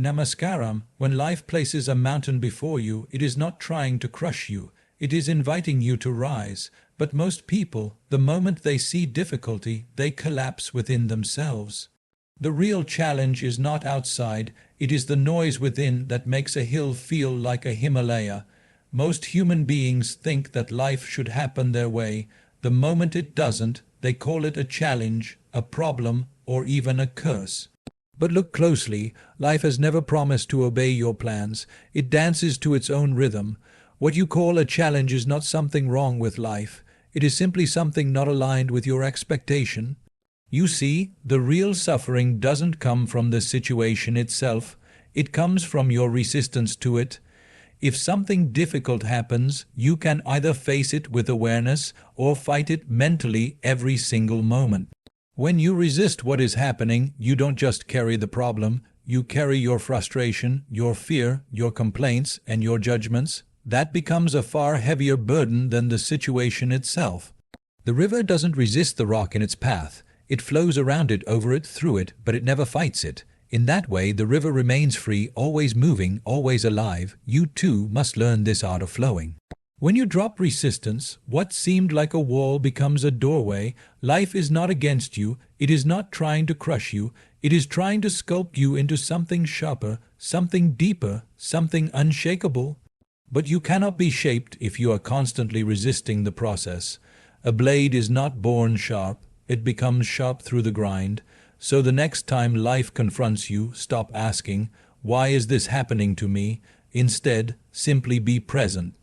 Namaskaram. When life places a mountain before you, it is not trying to crush you. It is inviting you to rise. But most people, the moment they see difficulty, they collapse within themselves. The real challenge is not outside, it is the noise within that makes a hill feel like a Himalaya. Most human beings think that life should happen their way. The moment it doesn't, they call it a challenge, a problem, or even a curse. But look closely, life has never promised to obey your plans. It dances to its own rhythm. What you call a challenge is not something wrong with life. It is simply something not aligned with your expectation. You see, the real suffering doesn't come from the situation itself. It comes from your resistance to it. If something difficult happens, you can either face it with awareness or fight it mentally every single moment. When you resist what is happening, you don't just carry the problem, you carry your frustration, your fear, your complaints, and your judgments. That becomes a far heavier burden than the situation itself. The river doesn't resist the rock in its path. It flows around it, over it, through it, but it never fights it. In that way, the river remains free, always moving, always alive. You too must learn this art of flowing. When you drop resistance, what seemed like a wall becomes a doorway. Life is not against you. It is not trying to crush you. It is trying to sculpt you into something sharper, something deeper, something unshakable. But you cannot be shaped if you are constantly resisting the process. A blade is not born sharp. It becomes sharp through the grind. So the next time life confronts you, stop asking, "Why is this happening to me?" Instead, simply be present.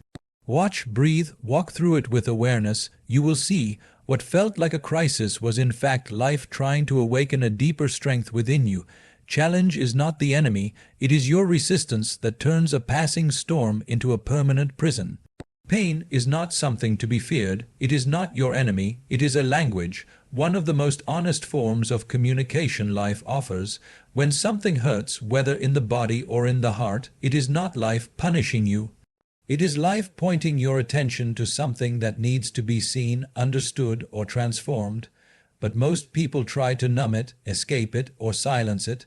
Watch, breathe, walk through it with awareness. You will see what felt like a crisis was in fact life trying to awaken a deeper strength within you. Challenge is not the enemy. It is your resistance that turns a passing storm into a permanent prison. Pain is not something to be feared. It is not your enemy. It is a language, one of the most honest forms of communication life offers. When something hurts, whether in the body or in the heart, it is not life punishing you. It is life pointing your attention to something that needs to be seen, understood, or transformed. But most people try to numb it, escape it, or silence it.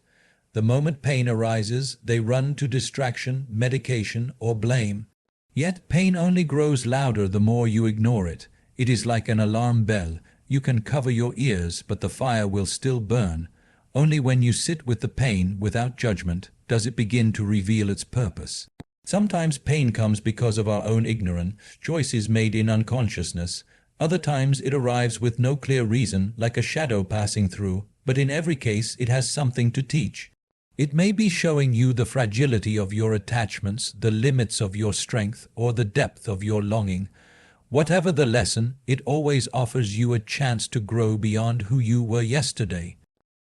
The moment pain arises, they run to distraction, medication, or blame. Yet pain only grows louder the more you ignore it. It is like an alarm bell. You can cover your ears, but the fire will still burn. Only when you sit with the pain without judgment does it begin to reveal its purpose. Sometimes pain comes because of our own ignorance, choices made in unconsciousness. Other times it arrives with no clear reason, like a shadow passing through, but in every case it has something to teach. It may be showing you the fragility of your attachments, the limits of your strength, or the depth of your longing. Whatever the lesson, it always offers you a chance to grow beyond who you were yesterday.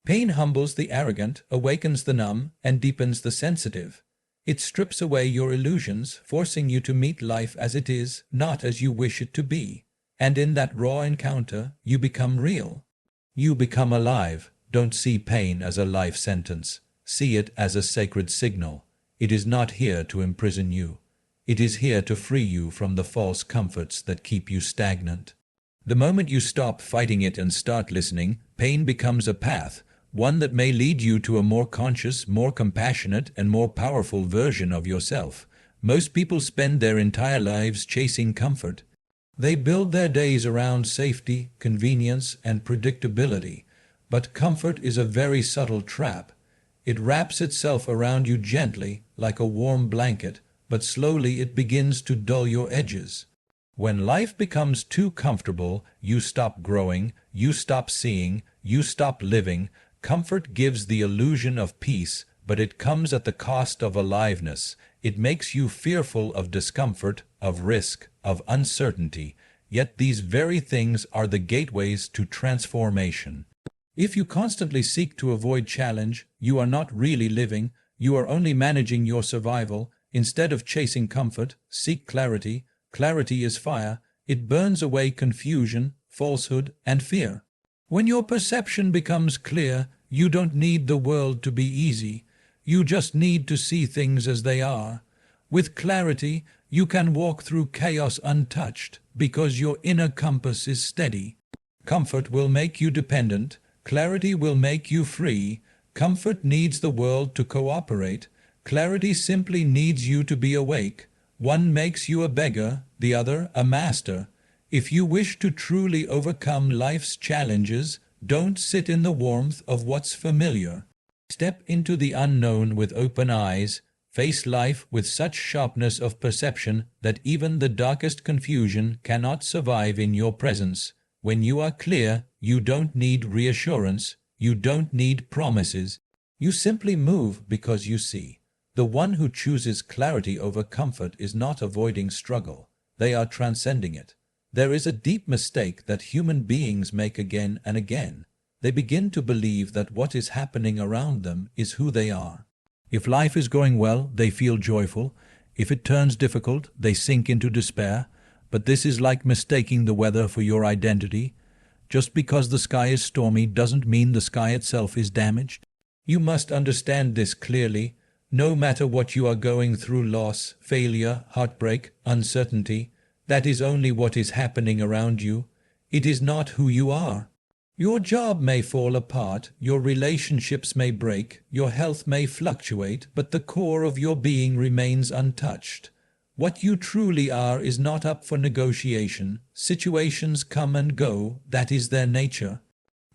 Pain humbles the arrogant, awakens the numb, and deepens the sensitive. It strips away your illusions, forcing you to meet life as it is, not as you wish it to be. And in that raw encounter, you become real. You become alive. Don't see pain as a life sentence. See it as a sacred signal. It is not here to imprison you. It is here to free you from the false comforts that keep you stagnant. The moment you stop fighting it and start listening, pain becomes a path, one that may lead you to a more conscious, more compassionate, and more powerful version of yourself. Most people spend their entire lives chasing comfort. They build their days around safety, convenience, and predictability. But comfort is a very subtle trap. It wraps itself around you gently, like a warm blanket, but slowly it begins to dull your edges. When life becomes too comfortable, you stop growing, you stop seeing, you stop living. Comfort gives the illusion of peace, but it comes at the cost of aliveness. It makes you fearful of discomfort, of risk, of uncertainty. Yet these very things are the gateways to transformation. If you constantly seek to avoid challenge, you are not really living. You are only managing your survival. Instead of chasing comfort, seek clarity. Clarity is fire. It burns away confusion, falsehood, and fear. When your perception becomes clear, you don't need the world to be easy. You just need to see things as they are. With clarity, you can walk through chaos untouched because your inner compass is steady. Comfort will make you dependent. Clarity will make you free. Comfort needs the world to cooperate. Clarity simply needs you to be awake. One makes you a beggar, the other a master. If you wish to truly overcome life's challenges, don't sit in the warmth of what's familiar. Step into the unknown with open eyes. Face life with such sharpness of perception that even the darkest confusion cannot survive in your presence. When you are clear, you don't need reassurance, you don't need promises. You simply move because you see. The one who chooses clarity over comfort is not avoiding struggle, they are transcending it. There is a deep mistake that human beings make again and again. They begin to believe that what is happening around them is who they are. If life is going well, they feel joyful. If it turns difficult, they sink into despair. But this is like mistaking the weather for your identity. Just because the sky is stormy doesn't mean the sky itself is damaged. You must understand this clearly. No matter what you are going through, loss, failure, heartbreak, uncertainty, that is only what is happening around you. It is not who you are. Your job may fall apart, your relationships may break, your health may fluctuate, but the core of your being remains untouched. What you truly are is not up for negotiation. Situations come and go, that is their nature.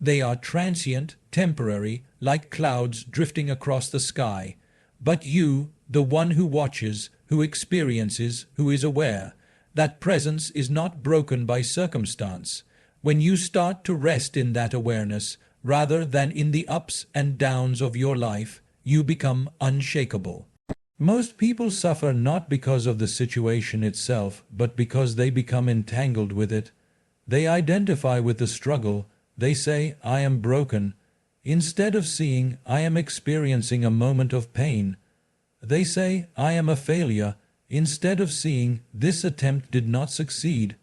They are transient, temporary, like clouds drifting across the sky. But you, the one who watches, who experiences, who is aware, that presence is not broken by circumstance. When you start to rest in that awareness, rather than in the ups and downs of your life, you become unshakable. Most people suffer not because of the situation itself, but because they become entangled with it. They identify with the struggle. They say, "I am broken." Instead of seeing, "I am experiencing a moment of pain." They say, "I am a failure." Instead of seeing, "This attempt did not succeed."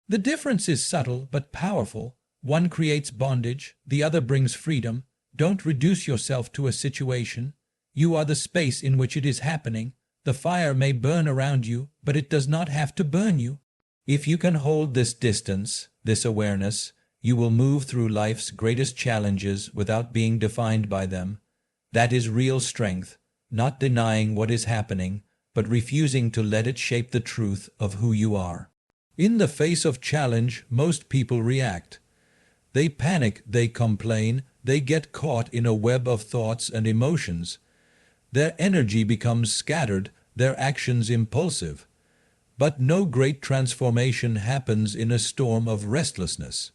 The difference is subtle but powerful. One creates bondage, the other brings freedom. Don't reduce yourself to a situation. You are the space in which it is happening. The fire may burn around you, but it does not have to burn you. If you can hold this distance, this awareness, you will move through life's greatest challenges without being defined by them. That is real strength, not denying what is happening, but refusing to let it shape the truth of who you are. In the face of challenge, most people react. They panic, they complain, they get caught in a web of thoughts and emotions. Their energy becomes scattered, their actions impulsive. But no great transformation happens in a storm of restlessness.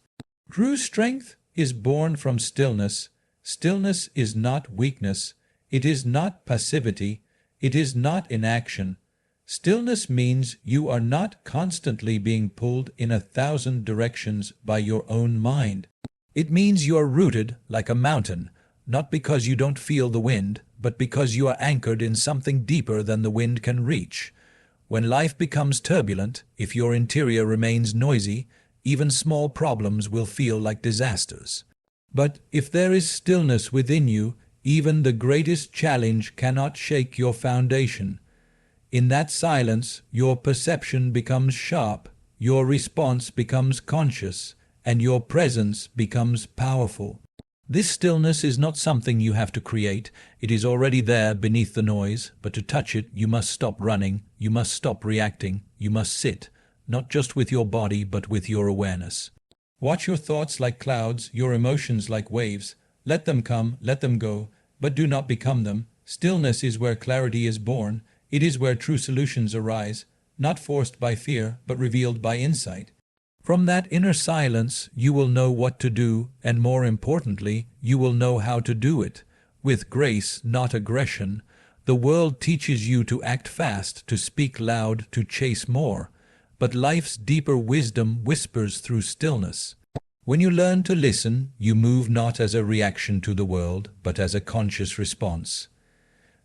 True strength is born from stillness. Stillness is not weakness. It is not passivity. It is not inaction. Stillness means you are not constantly being pulled in 1,000 directions by your own mind. It means you are rooted like a mountain, not because you don't feel the wind, but because you are anchored in something deeper than the wind can reach. When life becomes turbulent, if your interior remains noisy, even small problems will feel like disasters. But if there is stillness within you, even the greatest challenge cannot shake your foundation. In that silence, your perception becomes sharp, your response becomes conscious, and your presence becomes powerful. This stillness is not something you have to create. It is already there beneath the noise, but to touch it, you must stop running, you must stop reacting, you must sit, not just with your body, but with your awareness. Watch your thoughts like clouds, your emotions like waves. Let them come, let them go, but do not become them. Stillness is where clarity is born. It is where true solutions arise, not forced by fear, but revealed by insight. From that inner silence, you will know what to do, and more importantly, you will know how to do it. With grace, not aggression. The world teaches you to act fast, to speak loud, to chase more. But life's deeper wisdom whispers through stillness. When you learn to listen, you move not as a reaction to the world, but as a conscious response.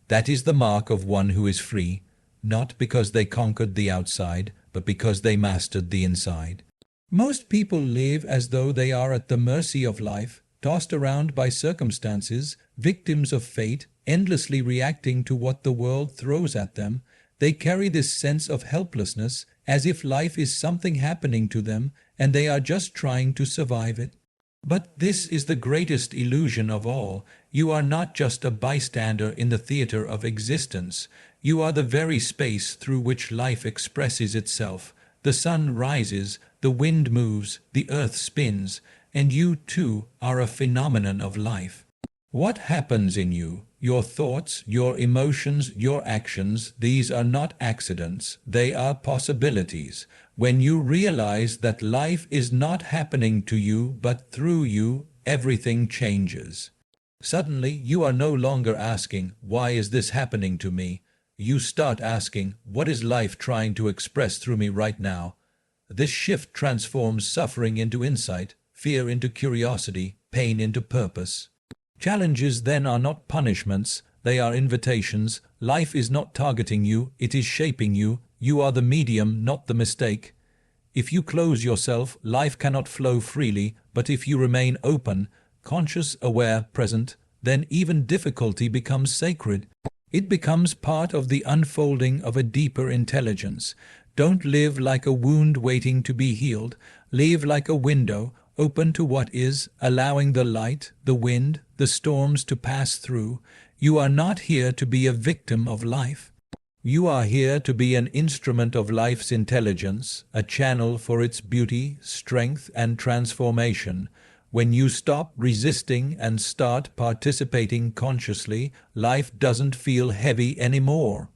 That is the mark of one who is free, not because they conquered the outside, but because they mastered the inside. Most people live as though they are at the mercy of life, tossed around by circumstances, victims of fate, endlessly reacting to what the world throws at them. They carry this sense of helplessness, as if life is something happening to them, and they are just trying to survive it. But this is the greatest illusion of all. You are not just a bystander in the theater of existence. You are the very space through which life expresses itself. The sun rises, the wind moves, the earth spins, and you too are a phenomenon of life. What happens in you, your thoughts, your emotions, your actions, these are not accidents, they are possibilities. When you realize that life is not happening to you but through you, everything changes. Suddenly, you are no longer asking, "Why is this happening to me?" You start asking, "What is life trying to express through me right now?" This shift transforms suffering into insight, fear into curiosity, pain into purpose. Challenges then are not punishments, they are invitations. Life is not targeting you, it is shaping you. You are the medium, not the mistake. If you close yourself, life cannot flow freely, but if you remain open, conscious, aware, present, then even difficulty becomes sacred. It becomes part of the unfolding of a deeper intelligence. Don't live like a wound waiting to be healed. Live like a window, open to what is, allowing the light, the wind, the storms to pass through. You are not here to be a victim of life. You are here to be an instrument of life's intelligence, a channel for its beauty, strength, and transformation. When you stop resisting and start participating consciously, life doesn't feel heavy anymore.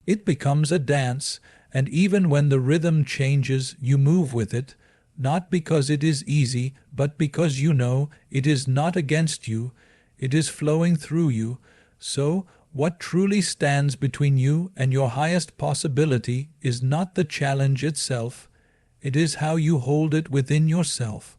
It becomes a dance, and even when the rhythm changes, you move with it, not because it is easy, but because you know it is not against you, it is flowing through you. So, what truly stands between you and your highest possibility is not the challenge itself, it is how you hold it within yourself.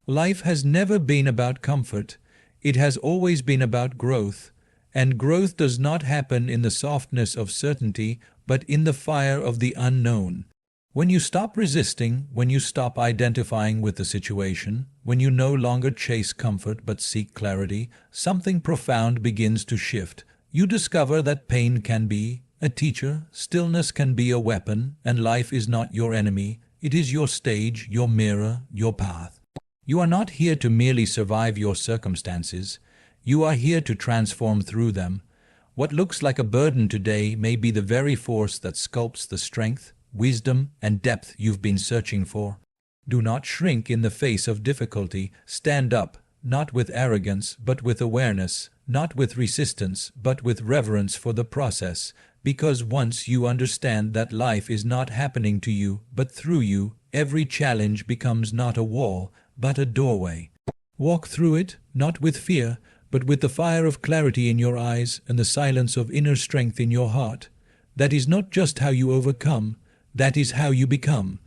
Life has never been about comfort, it has always been about growth, and growth does not happen in the softness of certainty, but in the fire of the unknown. When you stop resisting, when you stop identifying with the situation, when you no longer chase comfort but seek clarity, something profound begins to shift. You discover that pain can be a teacher, stillness can be a weapon, and life is not your enemy. It is your stage, your mirror, your path. You are not here to merely survive your circumstances. You are here to transform through them. What looks like a burden today may be the very force that sculpts the strength, wisdom, and depth you've been searching for. Do not shrink in the face of difficulty. Stand up, not with arrogance, but with awareness, not with resistance, but with reverence for the process, because once you understand that life is not happening to you, but through you, every challenge becomes not a wall, but a doorway. Walk through it, not with fear, but with the fire of clarity in your eyes and the silence of inner strength in your heart. That is not just how you overcome, that is how you become.